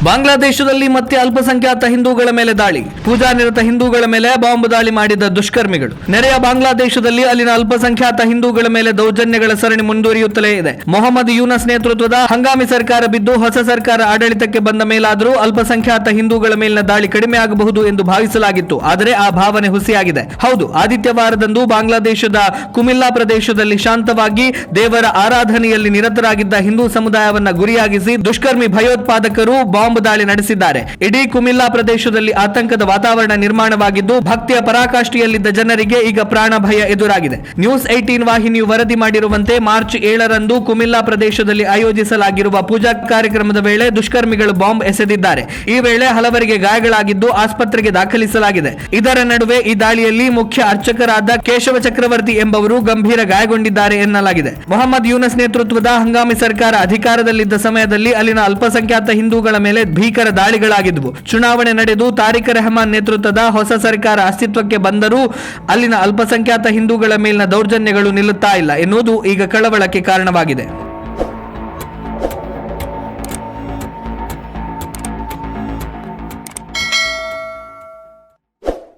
ಬಾಂಗ್ಲಾದೇಶದಲ್ಲಿ ಮತ್ತೆ ಅಲ್ಪಸಂಖ್ಯಾತ ಹಿಂದೂಗಳ ಮೇಲೆ ದಾಳಿ. ಪೂಜಾ ನಿರತ ಹಿಂದೂಗಳ ಮೇಲೆ ಬಾಂಬ್ ದಾಳಿ ಮಾಡಿದ ದುಷ್ಕರ್ಮಿಗಳು. ನೆರೆಯ ಬಾಂಗ್ಲಾದೇಶದಲ್ಲಿ ಅಲ್ಲಿನ ಅಲ್ಪಸಂಖ್ಯಾತ ಹಿಂದೂಗಳ ಮೇಲೆ ದೌರ್ಜನ್ಯಗಳ ಸರಣಿ ಮುಂದುವರಿಯುತ್ತಲೇ ಇದೆ. ಮೊಹಮ್ಮದ್ ಯೂನಸ್ ನೇತೃತ್ವದ ಹಂಗಾಮಿ ಸರ್ಕಾರ ಬಿದ್ದು ಹೊಸ ಸರ್ಕಾರ ಆಡಳಿತಕ್ಕೆ ಬಂದ ಮೇಲಾದರೂ ಅಲ್ಪಸಂಖ್ಯಾತ ಹಿಂದೂಗಳ ಮೇಲಿನ ದಾಳಿ ಕಡಿಮೆ ಆಗಬಹುದು ಎಂದು ಭಾವಿಸಲಾಗಿತ್ತು. ಆದರೆ ಆ ಭಾವನೆ ಹುಸಿಯಾಗಿದೆ. ಹೌದು, ಆದಿತ್ಯವಾರದಂದು ಬಾಂಗ್ಲಾದೇಶದ ಕುಮಿಲ್ಲಾ ಪ್ರದೇಶದಲ್ಲಿ ಶಾಂತವಾಗಿ ದೇವರ ಆರಾಧನೆಯಲ್ಲಿ ನಿರತರಾಗಿದ್ದ ಹಿಂದೂ ಸಮುದಾಯವನ್ನ ಗುರಿಯಾಗಿಸಿ ದುಷ್ಕರ್ಮಿ ಭಯೋತ್ಪಾದಕರು ಬಾಂಬ್ ದಾಳಿ ನಡೆಸಿದ್ದಾರೆ. ಇಡೀ ಕುಮಿಲ್ಲಾ ಪ್ರದೇಶದಲ್ಲಿ ಆತಂಕದ ವಾತಾವರಣ ನಿರ್ಮಾಣವಾಗಿದ್ದು ಭಕ್ತಿಯ ಪರಾಕಾಷ್ಠೆಯಲ್ಲಿದ್ದ ಜನರಿಗೆ ಈಗ ಪ್ರಾಣ ಭಯ ಎದುರಾಗಿದೆ. ನ್ಯೂಸ್ 18 ವಾಹಿನಿಯು ವರದಿ ಮಾಡಿರುವಂತೆ ಮಾರ್ಚ್ 7ರಂದು ಕುಮಿಲ್ಲಾ ಪ್ರದೇಶದಲ್ಲಿ ಆಯೋಜಿಸಲಾಗಿರುವ ಪೂಜಾ ಕಾರ್ಯಕ್ರಮದ ವೇಳೆ ದುಷ್ಕರ್ಮಿಗಳು ಬಾಂಬ್ ಎಸೆದಿದ್ದಾರೆ. ಈ ವೇಳೆ ಹಲವರಿಗೆ ಗಾಯಗಳಾಗಿದ್ದು ಆಸ್ಪತ್ರೆಗೆ ದಾಖಲಿಸಲಾಗಿದೆ. ಇದರ ನಡುವೆ ಈ ದಾಳಿಯಲ್ಲಿ ಮುಖ್ಯ ಅರ್ಚಕರಾದ ಕೇಶವ ಚಕ್ರವರ್ತಿ ಎಂಬವರು ಗಂಭೀರ ಗಾಯಗೊಂಡಿದ್ದಾರೆ ಎನ್ನಲಾಗಿದೆ. ಮೊಹಮ್ಮದ್ ಯೂನಸ್ ನೇತೃತ್ವದ ಹಂಗಾಮಿ ಸರ್ಕಾರ ಅಧಿಕಾರದಲ್ಲಿದ್ದ ಸಮಯದಲ್ಲಿ ಅಲ್ಲಿನ ಅಲ್ಪಸಂಖ್ಯಾತ ಹಿಂದೂಗಳ ಮೇಲೆ ಭೀಕರ ದಾಳಿಗಳಾಗಿದ್ದವು. ಚುನಾವಣೆ ನಡೆದು ತಾರಿಕ್ ರೆಹಮಾನ್ ನೇತೃತ್ವದ ಹೊಸ ಸರ್ಕಾರ ಅಸ್ತಿತ್ವಕ್ಕೆ ಬಂದರೂ ಅಲ್ಲಿನ ಅಲ್ಪಸಂಖ್ಯಾತ ಹಿಂದೂಗಳ ಮೇಲಿನ ದೌರ್ಜನ್ಯಗಳು ನಿಲ್ಲುತ್ತಾ ಇಲ್ಲ ಎನ್ನುವುದು ಈಗ ಕಳವಳಕ್ಕೆ ಕಾರಣವಾಗಿದೆ.